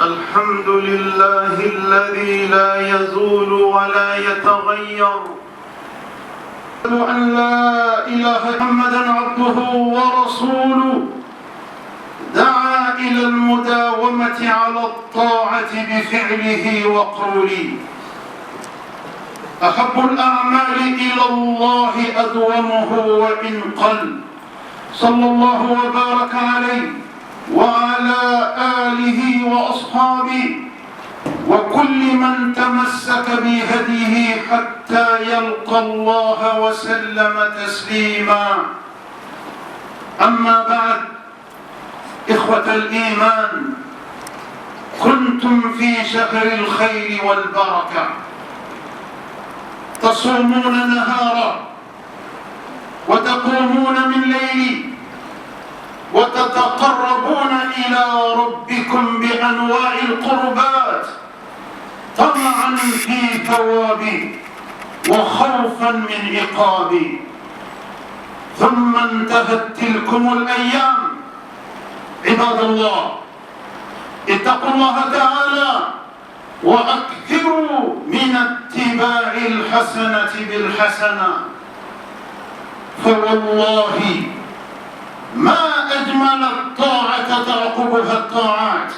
الحمد لله الذي لا يزول ولا يتغير، أشهد أن لا إله إلا محمدا عبده ورسوله دعا إلى المداومة على الطاعة بفعله وقوله، أحب الأعمال إلى الله أدومه وإن قل، صلى الله وبارك عليه وعلى آله وأصحابه وكل من تمسك بهديه حتى يلقى الله وسلم تسليما. أما بعد، إخوة الإيمان، كنتم في شهر الخير والبركة، تصومون نهارا وتقومون من ليل وتتقربون إلى ربكم بأنواع القربات طمعا في ثوابه وخوفا من عقابه، ثم انتهت تلكم الأيام. عباد الله، اتقوا الله تعالى وأكثروا من اتباع الحسنة بالحسنة، فوالله ما أجمل الطاعة تعقبها الطاعات،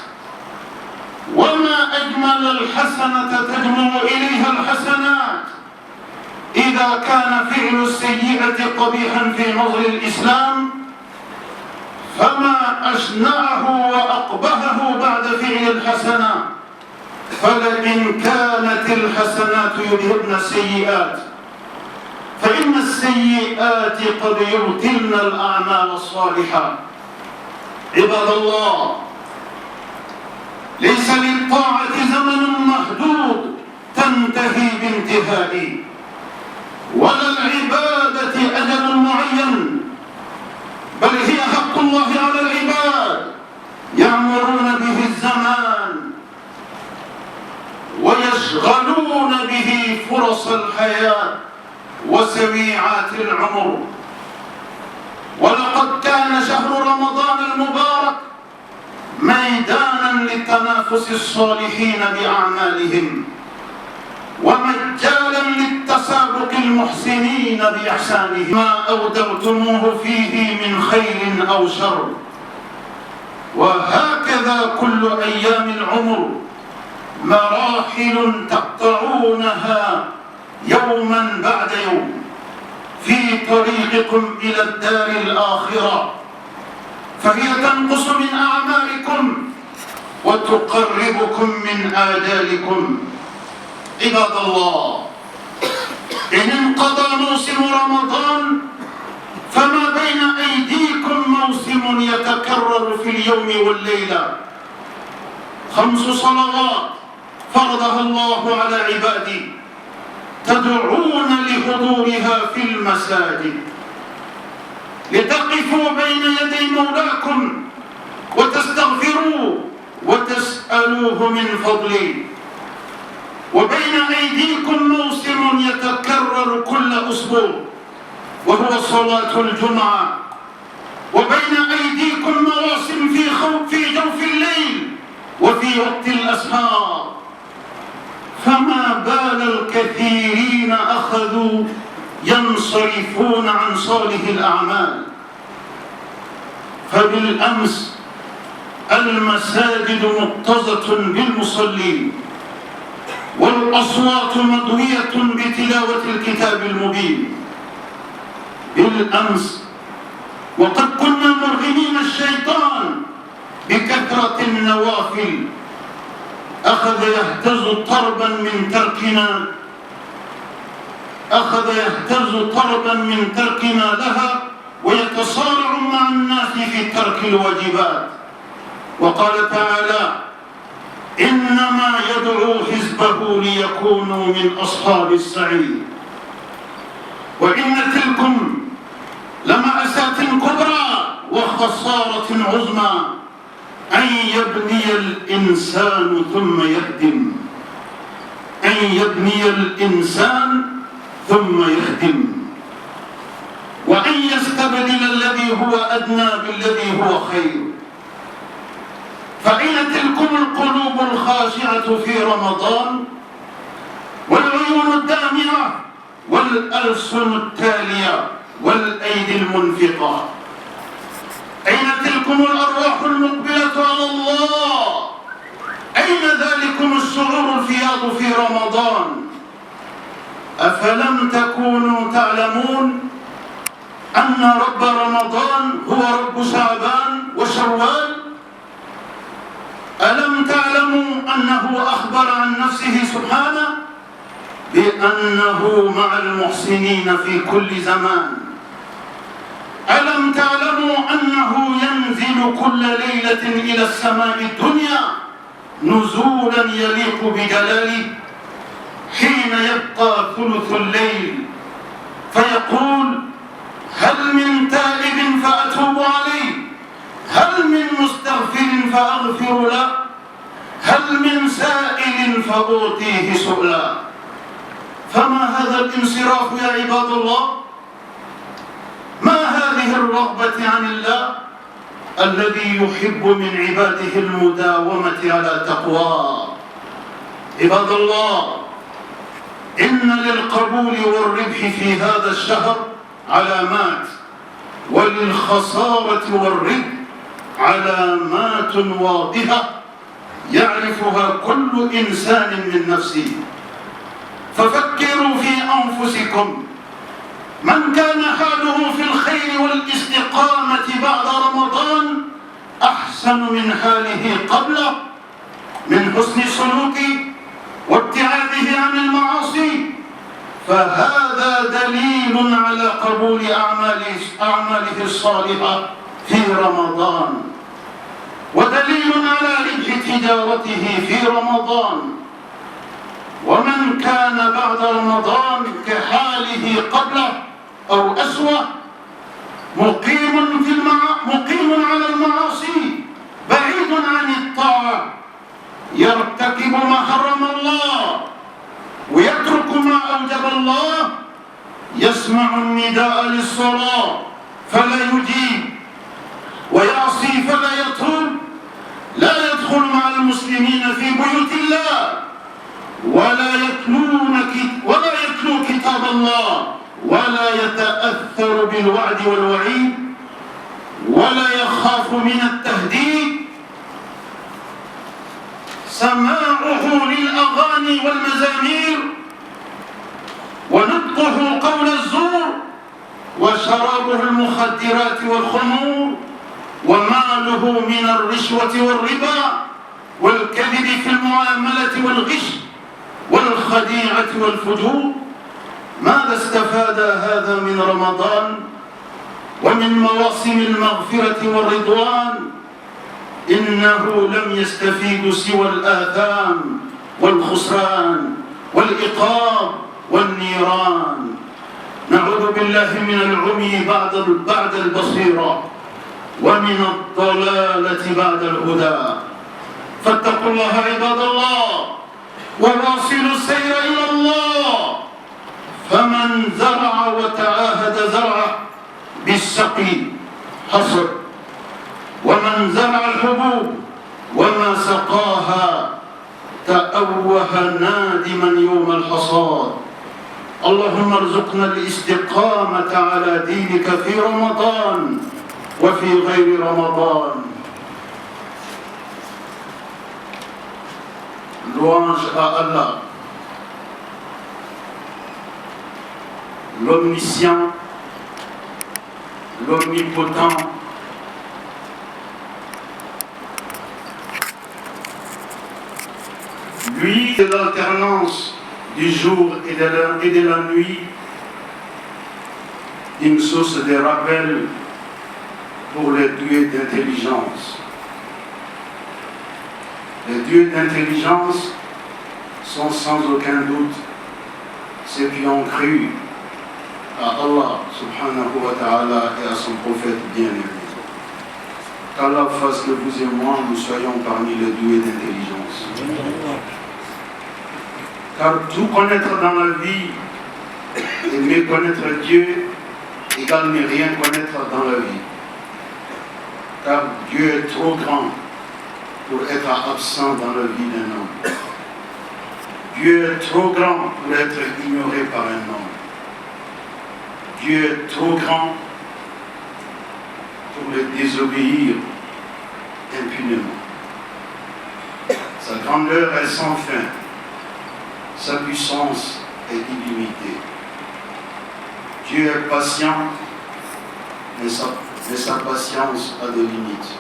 وما أجمل الحسنة تجمع إليها الحسنات. إذا كان فعل السيئة قبيحا في نظر الإسلام، فما أشنعه وأقبحه بعد فعل الحسنة. فلئن كانت الحسنات يذهبن السيئات، فإن السيئات قد يبطلن الأعمال الصالحة. عباد الله، ليس للطاعة زمن محدود تنتهي بانتهائه، ولا العبادة أجل معين، بل هي حق الله على العباد يعمرون به الزمان ويشغلون به فرص الحياة وسويعات العمر. ولقد كان شهر رمضان المبارك ميدانا لتنافس الصالحين بأعمالهم، ومجالا للتسابق المحسنين بإحسانهم، ما أودعتموه فيه من خير أو شر. وهكذا كل أيام العمر مراحل تقطعونها يوما بعد يوم في طريقكم إلى الدار الآخرة، فهي تنقص من أعمالكم وتقربكم من آجالكم. عباد الله، إن انقضى موسم رمضان فما بين أيديكم موسم يتكرر في اليوم والليلة. 5 صلوات فرضها الله على عباده تدعون لحضورها في المساجد، لتقفوا بين يدي مولاكم وتستغفروا وتسألوه من فضله. وبين أيديكم موسم يتكرر كل أسبوع وهو صلاة الجمعة. وبين أيديكم مواسم في جوف الليل وفي وقت الأسحار، فما بال الكثيرين أخذوا ينصرفون عن صالح الأعمال. فبالأمس المساجد مكتظة بالمصلين، والأصوات مضوية بتلاوة الكتاب المبين. بالأمس وقد كنا مرغمين الشيطان بكثرة النوافل، أخذ يهتز طربا من تركنا لها، ويتصارع مع الناس في ترك الواجبات. وقال تعالى: إنما يدعو حزبه ليكونوا من أصحاب السعير. وإن تلكم لمأساة كبرى وخسارة عظمى أن يبني الإنسان ثم يهدم، وأن يستبدل الذي هو أدنى بالذي هو خير. فأين تلكم القلوب الخاشعة في رمضان، والعيون الدامعة، والألسن التالية، والأيدي المنفقة. أين تلكم الأرواح المقبلة على الله؟ أين ذلكم الشعور الفياض في رمضان؟ أفلم تكونوا تعلمون أن رب رمضان هو رب شعبان وشوال؟ ألم تعلموا أنه أخبر عن نفسه سبحانه بأنه مع المحسنين في كل زمان؟ ألم تعلموا أنه ينزل كل ليلة إلى السماء الدنيا نزولا يليق بجلاله حين يبقى ثلث الليل فيقول: هل من تائب فأتوب عليه؟ هل من مستغفر فأغفر له؟ هل من سائل فأعطيه سؤلا؟ فما هذا الانصراف يا عباد الله؟ ما هذه الرغبة عن الله الذي يحب من عباده المداومة على تقواه؟ عباد الله، إن للقبول والربح في هذا الشهر علامات، وللخسارة والربح علامات واضحة يعرفها كل إنسان من نفسه. ففكروا في أنفسكم، من كان حاله في الخير والاستقامة بعد رمضان أحسن من حاله قبله من حسن السلوك وابتعاده عن المعاصي، فهذا دليل على قبول أعماله الصالحة في رمضان، ودليل على ربح تجارته في رمضان. ومن كان بعد رمضان كحاله قبله أو أسوأ مقيم على المعاصي بعيد عن الطاعة، يرتكب ما حرم الله ويترك ما أوجب الله، يسمع النداء للصلاة فلا يجيب، ويعصي فلا يتوب، لا يدخل مع المسلمين في بيوت الله، ولا يتلو كتاب الله، ولا يتأثر بالوعد والوعيد، ولا يخاف من التهديد. سماعه للأغاني والمزامير، ونطقه قول الزور، وشرابه المخدرات والخمور، وماله من الرشوة والربا والكذب في المعاملة والغش والخديعة والفجور. ماذا استفاد هذا من رمضان ومن مواسم المغفرة والرضوان؟ إنه لم يستفيد سوى الآثام والخسران والإقاب والنيران. نعوذ بالله من العمي بعد البصيرة، ومن الضلالة بعد الهدى. فاتقوا الله عباد الله، وواصلوا السير إلى الله. فمن زرع وتعاهد زرعه بالسقي حصد، ومن زرع الحبوب وما سقاها تأوه نادما يوم الحصاد. اللهم ارزقنا الاستقامة على دينك في رمضان وفي غير رمضان. Louange à Allah, l'omniscient, l'omnipotent, lui, c'est l'alternance du jour et de la nuit, une source de rappel pour les dieux d'intelligence. Les dieux d'intelligence sont sans aucun doute ceux qui ont cru à Allah subhanahu wa ta'ala et à son prophète bien-aimé. Qu'Allah fasse que vous et moi nous soyons parmi les dieux d'intelligence. Car tout connaître dans la vie et méconnaître Dieu égale ne rien connaître dans la vie. Car Dieu est trop grand pour être absent dans la vie d'un homme. Dieu est trop grand pour être ignoré par un homme. Dieu est trop grand pour le désobéir impunément. Sa grandeur est sans fin. Sa puissance est illimitée. Dieu est patient, mais sa patience a des limites.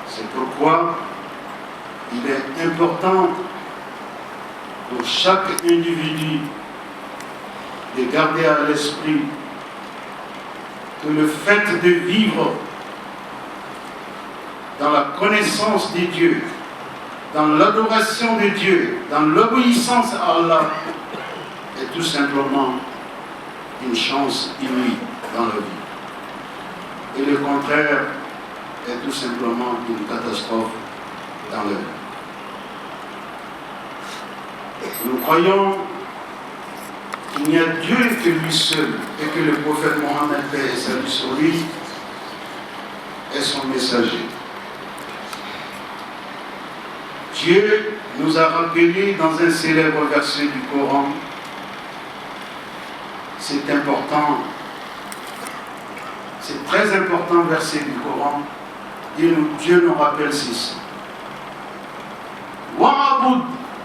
C'est pourquoi il est important pour chaque individu de garder à l'esprit que le fait de vivre dans la connaissance de Dieu, dans l'adoration de Dieu, dans l'obéissance à Allah, est tout simplement une chance inouïe dans la vie. Et le contraire est tout simplement une catastrophe dans la vie. Nous croyons qu'il n'y a Dieu que lui seul et que le prophète Mohammed, paix et salut sur lui, est son messager. Dieu nous a rappelé dans un célèbre verset du Coran, c'est important, c'est très important verset du Coran, Dieu nous rappelle ceci. Wa'abud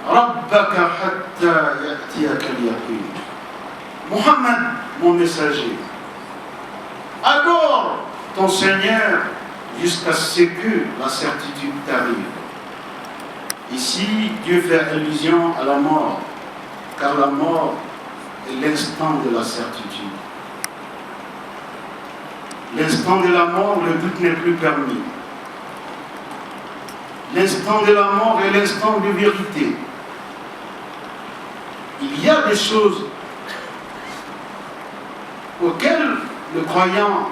rabbaka hatta ya'tiyaka al-yaqin. Mohammed, mon messager, adore ton Seigneur jusqu'à ce que la certitude t'arrive. Ici, Dieu fait allusion à la mort, car la mort est l'instant de la certitude. L'instant de la mort, le doute n'est plus permis. L'instant de la mort est l'instant de vérité. Il y a des choses auxquelles le croyant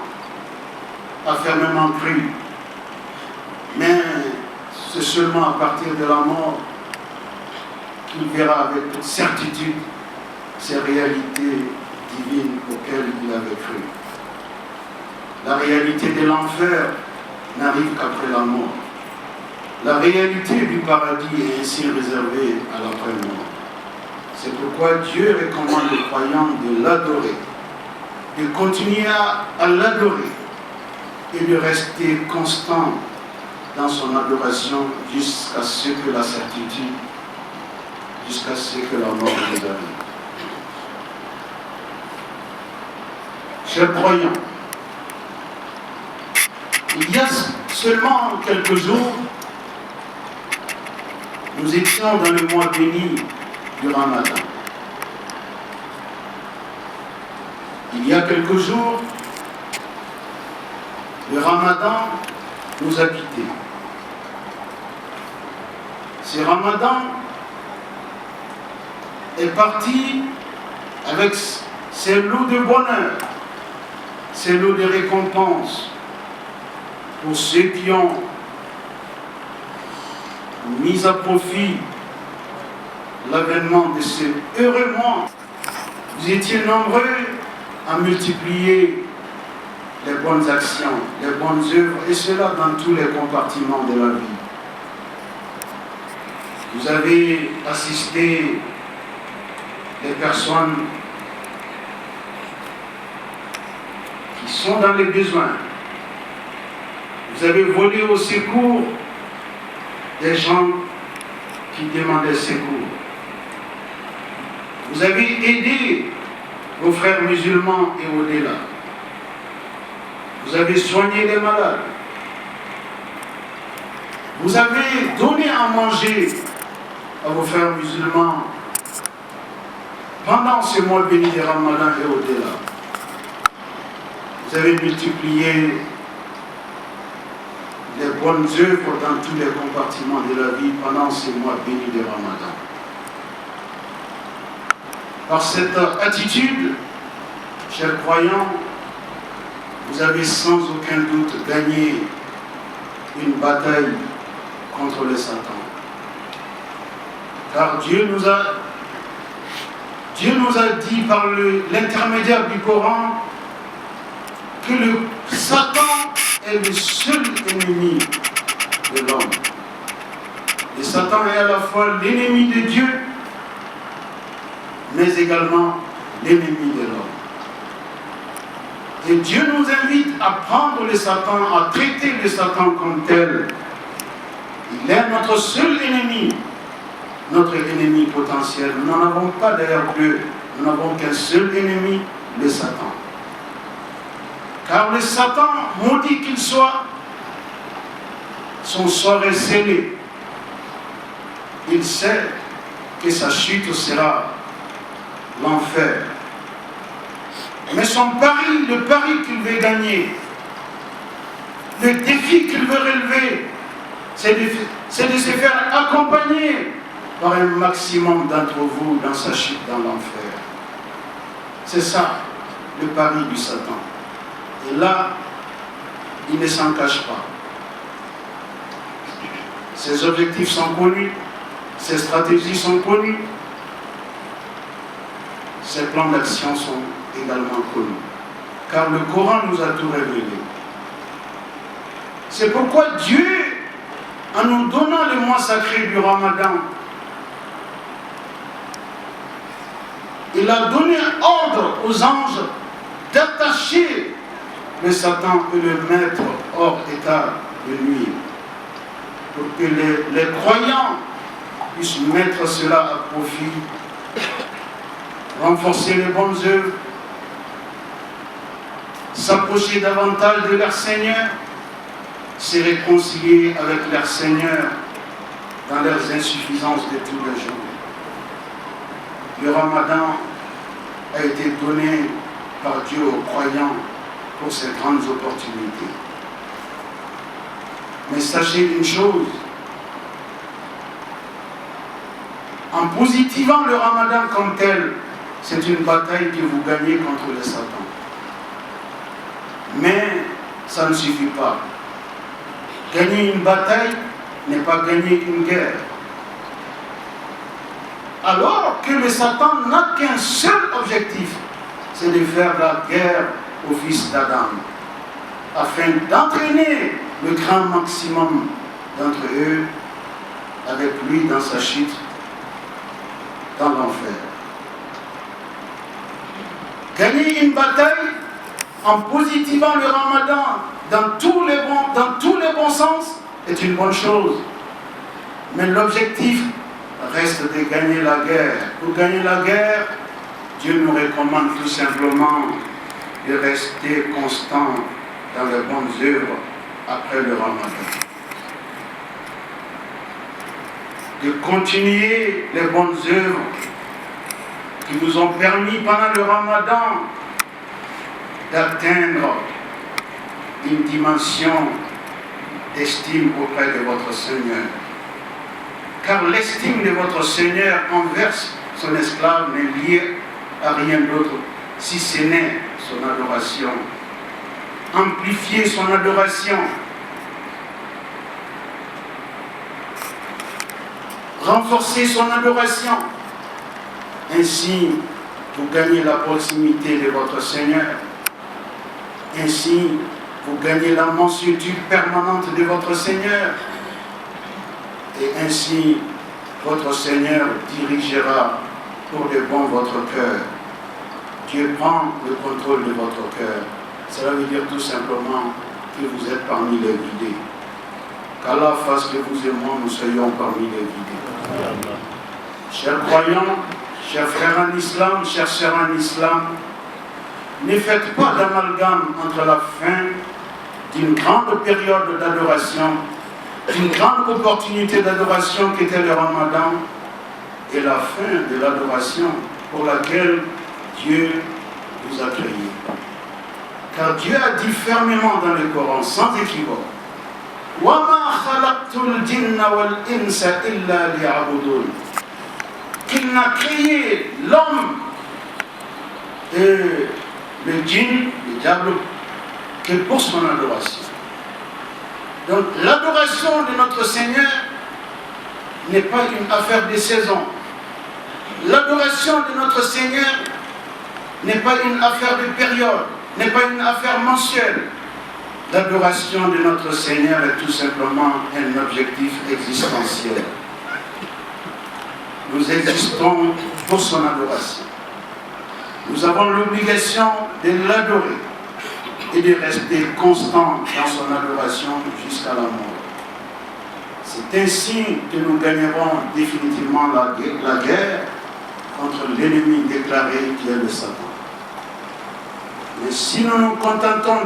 a fermement cru, mais c'est seulement à partir de la mort qu'il verra avec toute certitude ces réalités divines auxquelles il avait cru. La réalité de l'enfer n'arrive qu'après la mort. La réalité du paradis est ainsi réservée à l'après-mort. C'est pourquoi Dieu recommande aux croyants de l'adorer, de continuer à l'adorer et de rester constant dans son adoration jusqu'à ce que la certitude, jusqu'à ce que la mort nous arrive. Chers croyants, il y a seulement quelques jours, nous étions dans le mois béni du Ramadan. Il y a quelques jours, le Ramadan nous a quittés. Ce Ramadan est parti avec ses lots de bonheur, ses lots de récompense pour ceux qui ont mis à profit l'avènement de ce heureux mois. Vous étiez nombreux à multiplier les bonnes actions, les bonnes œuvres, et cela dans tous les compartiments de la vie. Vous avez assisté les personnes qui sont dans les besoins. Vous avez volé au secours des gens qui demandaient secours. Vous avez aidé vos frères musulmans et au-delà. Vous avez soigné les malades. Vous avez donné à manger à vos frères musulmans pendant ce mois béni de Ramadan et au-delà. Vous avez multiplié les bonnes œuvres dans tous les compartiments de la vie pendant ce mois béni de Ramadan. Par cette attitude, chers croyants, vous avez sans aucun doute gagné une bataille contre le Satan. Car Dieu nous a dit par l'intermédiaire du Coran que le Satan est le seul ennemi de l'homme. Et Satan est à la fois l'ennemi de Dieu, mais également l'ennemi de l'homme. Et Dieu nous invite à prendre le Satan, à traiter le Satan comme tel. Il est notre seul ennemi, notre ennemi potentiel. Nous n'en avons pas d'ailleurs deux. Nous n'avons qu'un seul ennemi, le Satan. Car le Satan, maudit qu'il soit, son sort est scellé. Il sait que sa chute sera l'enfer. Mais son pari, le pari qu'il veut gagner, le défi qu'il veut relever, c'est de se faire accompagner par un maximum d'entre vous dans sa chute dans l'enfer. C'est ça, le pari du Satan. Et là, il ne s'en cache pas. Ses objectifs sont connus, ses stratégies sont connues, ses plans d'action sont également connus. Car le Coran nous a tout révélé. C'est pourquoi Dieu, en nous donnant le mois sacré du Ramadan, il a donné ordre aux anges d'attacher le Satan et le mettre hors état de nuire, pour que les croyants puissent mettre cela à profit, renforcer les bonnes œuvres, s'approcher davantage de leur Seigneur, se réconcilier avec leur Seigneur dans leurs insuffisances de tous les jours. Le Ramadan a été donné par Dieu aux croyants pour ces grandes opportunités. Mais sachez une chose, en positivant le Ramadan comme tel, c'est une bataille que vous gagnez contre le Satan. Mais ça ne suffit pas. Gagner une bataille n'est pas gagner une guerre. Alors que le Satan n'a qu'un seul objectif, c'est de faire la guerre au fils d'Adam, afin d'entraîner le grand maximum d'entre eux avec lui dans sa chute dans l'enfer. Gagner une bataille en positivant le Ramadan dans tous les bons sens est une bonne chose. Mais l'objectif reste de gagner la guerre. Pour gagner la guerre, Dieu nous recommande tout simplement de rester constant dans les bonnes œuvres après le Ramadan. De continuer les bonnes œuvres qui nous ont permis pendant le Ramadan d'atteindre une dimension d'estime auprès de votre Seigneur. Car l'estime de votre Seigneur envers son esclave n'est liée à rien d'autre, si ce n'est son adoration. Amplifier son adoration. Renforcer son adoration. Ainsi, vous gagnez la proximité de votre Seigneur. Ainsi, vous gagnez la mansuétude permanente de votre Seigneur. Et ainsi, votre Seigneur dirigera pour de bon votre cœur. Dieu prend le contrôle de votre cœur. Cela veut dire tout simplement que vous êtes parmi les guidés. Qu'Allah fasse que vous et moi, nous soyons parmi les guidés. Chers croyants, chers frères en islam, chers sœurs en islam, ne faites pas d'amalgame entre la fin d'une grande période d'adoration, d'une grande opportunité d'adoration qui était le Ramadan, et la fin de l'adoration pour laquelle Dieu vous a créé. Car Dieu a dit fermement dans le Coran, sans équivoque, وَمَا خَلَقْتُ الْجِنَّ وَالْإِنسَ إِلَّا لِيَعْبُدُونَ, qu'il n'a créé l'homme et le djinn, le diable, que pour son adoration. Donc l'adoration de notre Seigneur n'est pas une affaire de saison. L'adoration de notre Seigneur n'est pas une affaire de période, n'est pas une affaire mensuelle. L'adoration de notre Seigneur est tout simplement un objectif existentiel. Nous existons pour son adoration. Nous avons l'obligation de l'adorer et de rester constant dans son adoration jusqu'à la mort. C'est ainsi que nous gagnerons définitivement la guerre contre l'ennemi déclaré qui est le Satan. Mais si nous nous contentons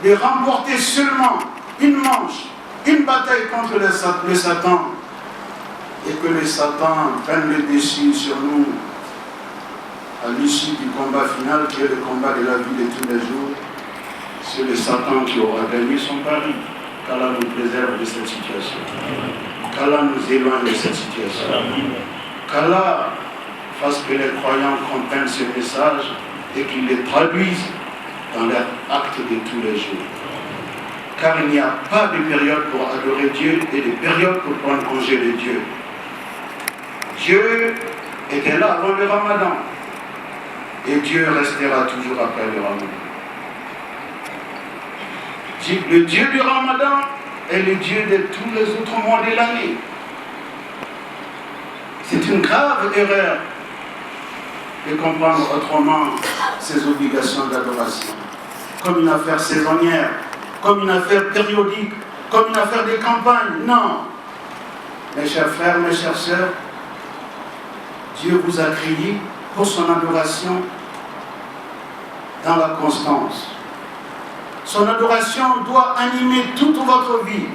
de remporter seulement une manche, une bataille contre le Satan, et que le Satan prenne le dessus sur nous à l'issue du combat final, qui est le combat de la vie de tous les jours, c'est le Satan qui aura gagné son pari. Qu'Allah nous préserve de cette situation. Qu'Allah nous éloigne de cette situation. Qu'Allah fasse que les croyants comprennent ce message et qu'ils le traduisent dans leurs actes de tous les jours. Car il n'y a pas de période pour adorer Dieu et de période pour prendre congé de Dieu. Dieu était là avant le Ramadan et Dieu restera toujours après le Ramadan. Le Dieu du Ramadan est le Dieu de tous les autres mois de l'année. C'est une grave erreur de comprendre autrement ces obligations d'adoration comme une affaire saisonnière, comme une affaire périodique, comme une affaire de campagne. Non. Mes chers frères, mes chères sœurs, Dieu vous a créé pour son adoration dans la constance. Son adoration doit animer toute votre vie.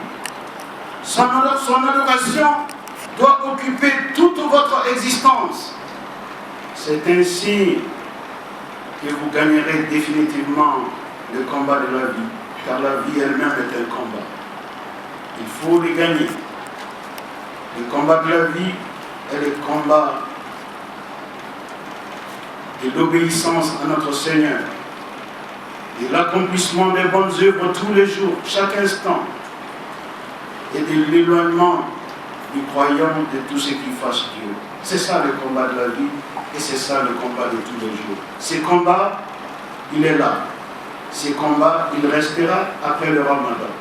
Son adoration doit occuper toute votre existence. C'est ainsi que vous gagnerez définitivement le combat de la vie, car la vie elle-même est un combat. Il faut le gagner. Le combat de la vie est le combat de l'obéissance à notre Seigneur, de l'accomplissement des bonnes œuvres tous les jours, chaque instant, et de l'éloignement du croyant de tout ce qui fâche Dieu. C'est ça le combat de la vie, et c'est ça le combat de tous les jours. Ce combat, il est là. Ce combat, il restera après le Ramadan.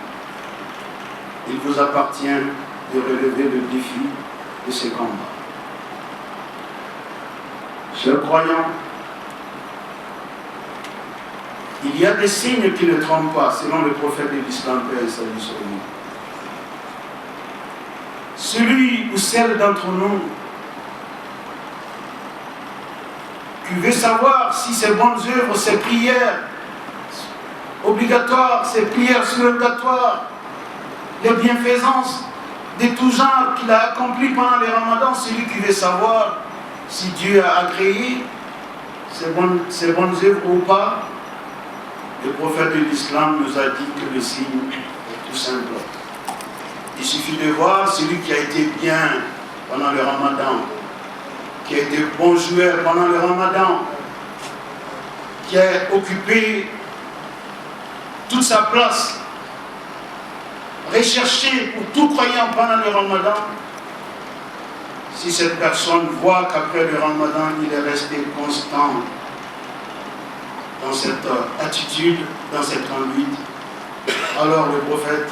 Il vous appartient de relever le défi de ce combat. Chers croyants, il y a des signes qui ne trompent pas, selon le prophète de l'Islam, paix et salut sur lui. Celui ou celle d'entre nous qui veut savoir si ses bonnes œuvres, ses prières obligatoires, ses prières surrogatoires, les bienfaisances de tout genre qu'il a accompli pendant les ramadans, celui qui veut savoir si Dieu a agréé ses bonnes œuvres ou pas, le prophète de l'Islam nous a dit que le signe est tout simple. Il suffit de voir celui qui a été bien pendant le Ramadan, qui a été bon joueur pendant le Ramadan, qui a occupé toute sa place, recherché pour tout croyant pendant le Ramadan. Si cette personne voit qu'après le Ramadan, il est resté constant dans cette attitude, dans cette conduite, alors le prophète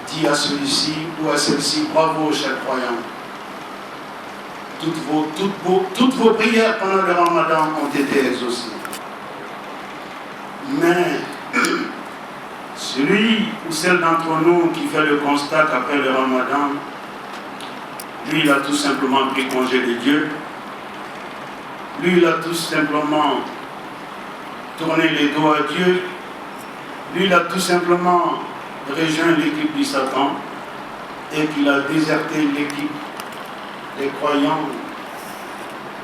dit à celui-ci ou à celle-ci, bravo, chers croyants. Toutes vos prières pendant le Ramadan ont été exaucées. Mais celui ou celle d'entre nous qui fait le constat qu'après le Ramadan, lui, il a tout simplement pris congé de Dieu. Lui, il a tout simplement tourné les dos à Dieu. Lui, il a tout simplement rejoint l'équipe du Satan et qu'il a déserté l'équipe des croyants.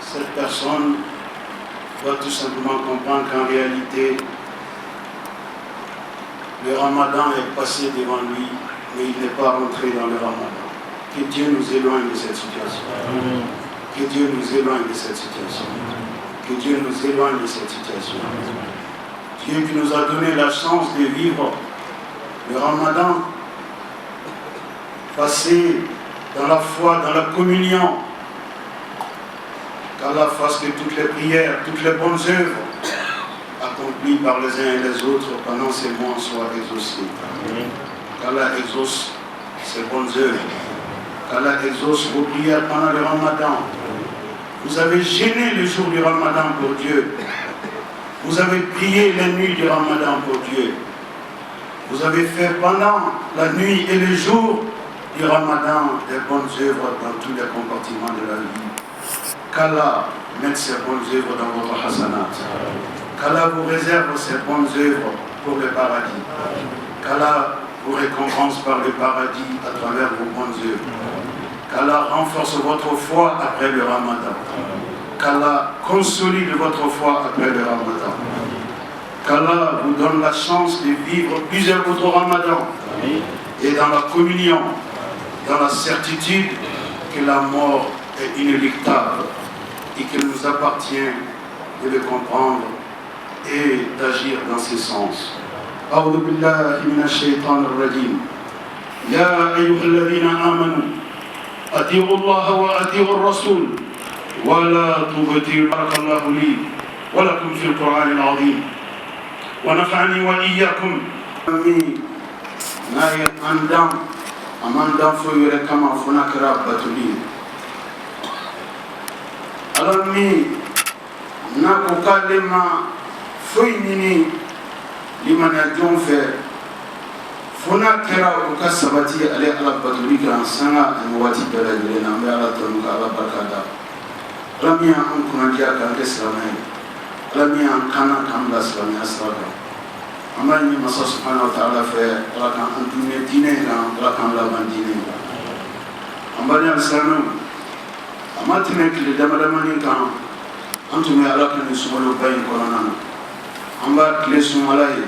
Cette personne doit tout simplement comprendre qu'en réalité, le Ramadan est passé devant lui, mais il n'est pas rentré dans le Ramadan. Que Dieu nous éloigne de cette situation. Que Dieu nous éloigne de cette situation. Que Dieu nous éloigne de cette situation. Dieu qui nous a donné la chance de vivre le Ramadan, passé dans la foi, dans la communion, qu'Allah fasse que toutes les prières, toutes les bonnes œuvres supplient par les uns et les autres pendant ces mois soient exaucés. Qu'Allah exauce ses bonnes œuvres. Qu'Allah exauce vos prières pendant le Ramadan. Vous avez gêné le jour du Ramadan pour Dieu. Vous avez prié les nuits du Ramadan pour Dieu. Vous avez fait pendant la nuit et le jour du Ramadan des bonnes œuvres dans tous les compartiments de la vie. Qu'Allah mette ses bonnes œuvres dans votre hasanat. Qu'Allah vous réserve ses bonnes œuvres pour le paradis. Qu'Allah vous récompense par le paradis à travers vos bonnes œuvres. Qu'Allah renforce votre foi après le Ramadan. Qu'Allah consolide votre foi après le Ramadan. Qu'Allah vous donne la chance de vivre plusieurs autres Ramadans et dans la communion, dans la certitude que la mort est inéluctable et qu'il nous appartient de le comprendre et d'agir dans ce sens. أعوذ بالله من الشيطان الرجيم. يا أيها الذين آمنوا أطيعوا الله وأطيعوا الرسول ولا تبطلوا. بارك الله لي ولكم في القرآن العظيم ونفعني وإياكم. ناي أندام أماندام فيوري كما فنكرا باتولي ألمي ناكو كلمة فيني لمن يجون في فنكرا وكسبتي على باتولي كان سنة مواتي بلادنا ميالا تنك على بركاتا لم يكن نجاك كسلامي لم يكن كامل سلامي أسرائيل. Amani masa subhanahu wa ta'ala fe alakan antume dine kan alakan laban dine kan ambani al-islamu amatine kile damadamani kan antume alakan sumalo bayin korana amba kile sumalai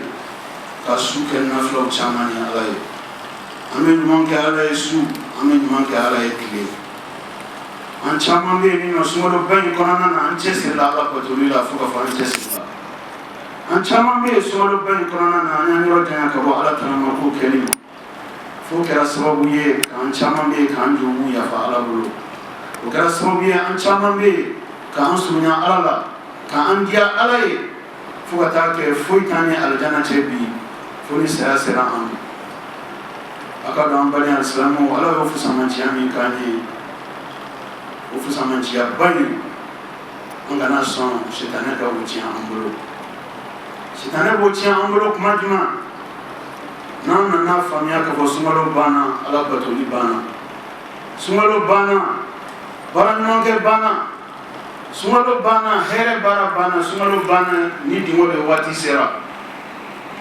ka suke naflo chamani alai amen manke alai su amen manke alai kile an chamambe ni sumalo bayin korana an chese la ala patulila fuka fa an chese an caman bɛ yen sunkalo ba in kɔnɔna na an y'an yɔrɔ janya ka bɔ ala tana ma ko kɛli ma fo kɛra sababu ye k'an caman bɛ yen k'an jurumu yafa ala bolo o kɛra sababu ye an caman bɛ yen k'an surunya ala la k'an diya ala ye fo ka taa kɛ foyi t'an ni alijana cɛ bi fo ni saya sera an ma a ka dɔn an balima alisilamu ala y'o fusamanciya min k'an ye o fusamanciya ba in an kana sɔn sitanɛ ka o tiɲɛ an bolo. Sitane bo tiɲɛ an bolo kuma jumɛn n'an nana faamuya k'a fɔ sunkalo banna ala batoli banna sunkalo banna baaraɲɔgɔnkɛ banna sunkalo banna hɛrɛ baara banna sunkalo banna ni dingo bɛ waati sera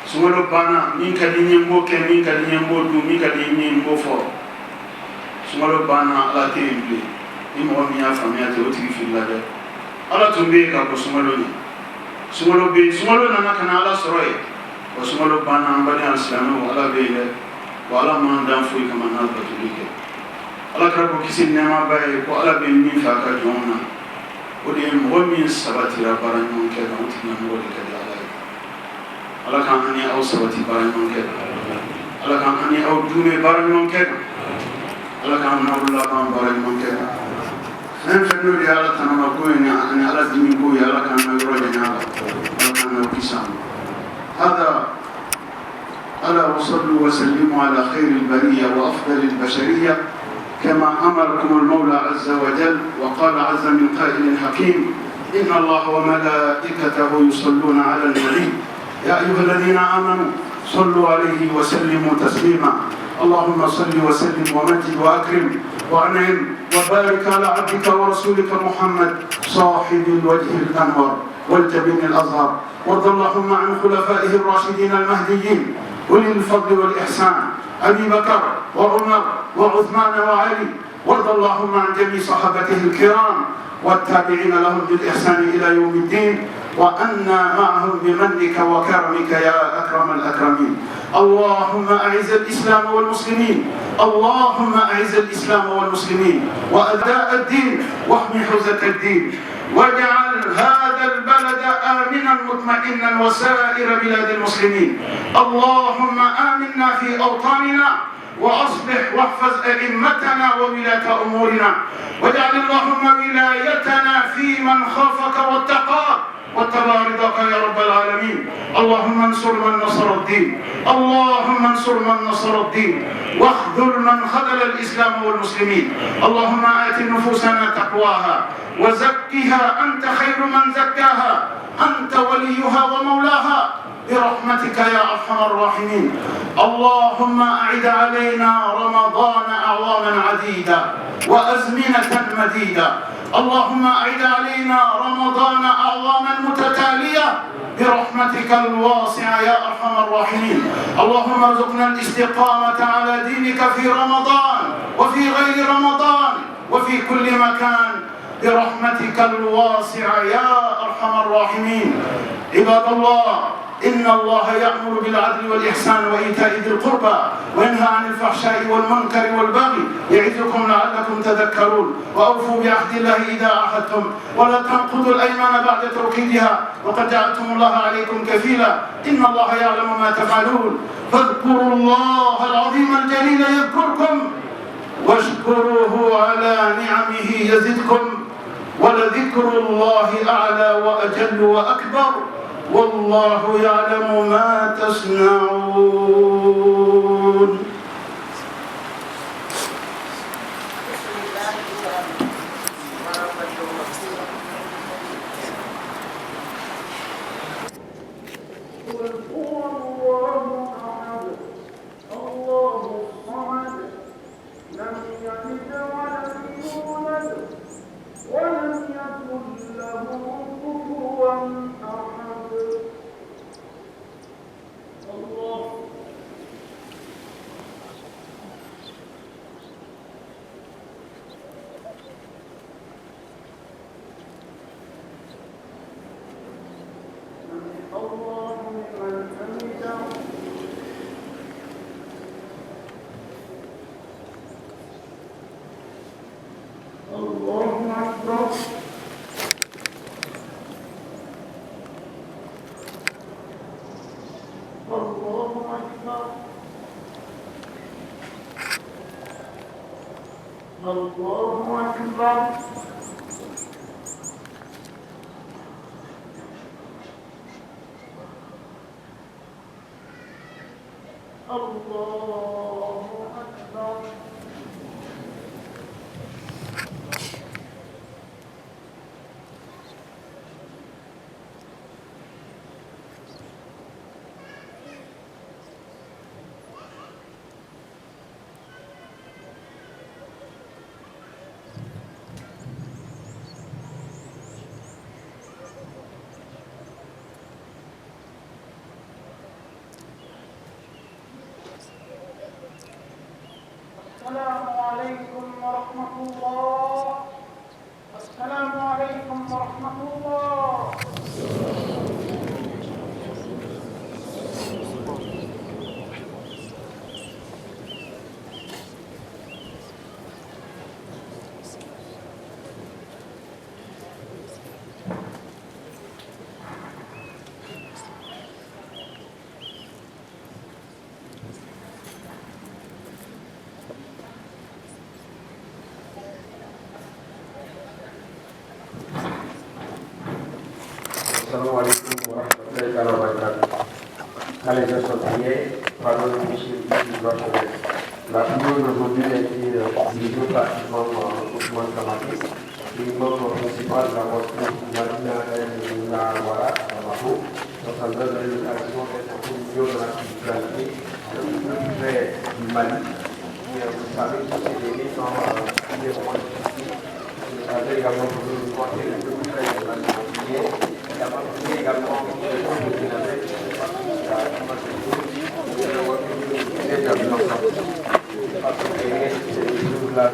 sunkalo banna min ka di n ye n b'o kɛ min ka di n ye n b'o dun min ka di n ye n b'o fɔ sunkalo banna ala tɛ yen bilen ni mɔgɔ min y'a faamuya ten o tigi filila dɛ ala tun bɛ yen k'a fɔ sunkalo ɲɛ. Sunkalo bɛ yen sunkalo nana ka na ala sɔrɔ yen wa sunkalo banna an balima alisilamɛw ala bɛ yen dɛ wa ala m'an dan foyi kama n'a batoli kɛ ala kɛra ko kisi nɛɛmaba ye ko ala bɛ min fɛ a ka jɔnw na o de ye mɔgɔ min sabatira baara ɲɔgɔn kɛ kan o tigilamɔgɔ de ka di ala ye ala k'an ani aw sabati baara ɲɔgɔn kɛ kan ala k'an ani aw dunne baara ɲɔgɔn kɛ kan ala k'an n'aw laban baara ɲɔgɔn kɛ kan fɛn fɛn n'o de ye ala tanama ko ye ani ala dimi ko ye ala k'an na yɔrɔ janya la. هذا ألا وصلوا وسلموا على خير البرية وأفضل البشرية كما أمركم المولى عز وجل وقال عز من قائل حكيم إن الله وملائكته يصلون على النبي يا أيها الذين آمنوا صلوا عليه وسلموا تسليما اللهم صل وسلم ومجد وأكرم وأنعم وبارك على عبدك ورسولك محمد صاحب الوجه الأنور والجبين الأزهر وارض اللهم عن خلفائه الراشدين المهديين أولي الفضل والإحسان أبي بكر وعمر وعثمان وعلي وارض اللهم عن جميع صحابته الكرام والتابعين لهم بالإحسان إلى يوم الدين وأنا معهم بمنك وكرمك يا أكرم الأكرمين. اللهم أعز الإسلام والمسلمين اللهم أعز الإسلام والمسلمين وأداء الدين واحمي حوزة الدين واجعل هذا البلد آمنا مطمئنا وسائر بلاد المسلمين. اللهم آمنا في أوطاننا وأصلح واحفظ أئمتنا وولاة أمورنا واجعل اللهم ولايتنا في من خافك واتقاك واتبع رضاك يا رب العالمين. اللهم انصر من نصر الدين، اللهم انصر من نصر الدين، واخذل من خذل الإسلام والمسلمين. اللهم آت نفوسنا تقواها وزكها أنت خير من زكاها، أنت وليها ومولاها برحمتك يا أرحم الراحمين. اللهم أعد علينا رمضان أعواما عديدة وأزمنة مديدة. اللهم أعد علينا رمضان أعواما متتالية برحمتك الواسعة يا أرحم الراحمين. اللهم ارزقنا الاستقامة على دينك في رمضان وفي غير رمضان وفي كل مكان برحمتك الواسعة يا أرحم الراحمين. عباد الله، إن الله يأمر بالعدل والإحسان وإيتاء ذي القربى وينهى عن الفحشاء والمنكر والبغي يعظكم لعلكم تذكرون. وأوفوا بعهد الله إذا عاهدتم ولا تنقضوا الأيمان بعد توكيدها وقد جعلتم الله عليكم كفيلا إن الله يعلم ما تفعلون. فاذكروا الله العظيم الجليل يذكركم واشكروه على نعمه يزدكم ولذكر الله أعلى وأجل وأكبر والله يعلم ما تصنعون. السلام عليكم ورحمة الله. السلام عليكم ورحمة الله. Assalamualaikum warahmatullahi wabarakatuh. Allez, associés, pardon, monsieur le président. La vidéo d'aujourd'hui a été dirigée par Ousmane Kamaki, le membre principal de la voiture Madina El-Nawara, dans sa nouvelle réalisation de la communion de la spiritualité du Mali. Vous savez que ces données sont des moments difficiles. Vous savez également que nous portons le plus près de la communauté. Également de la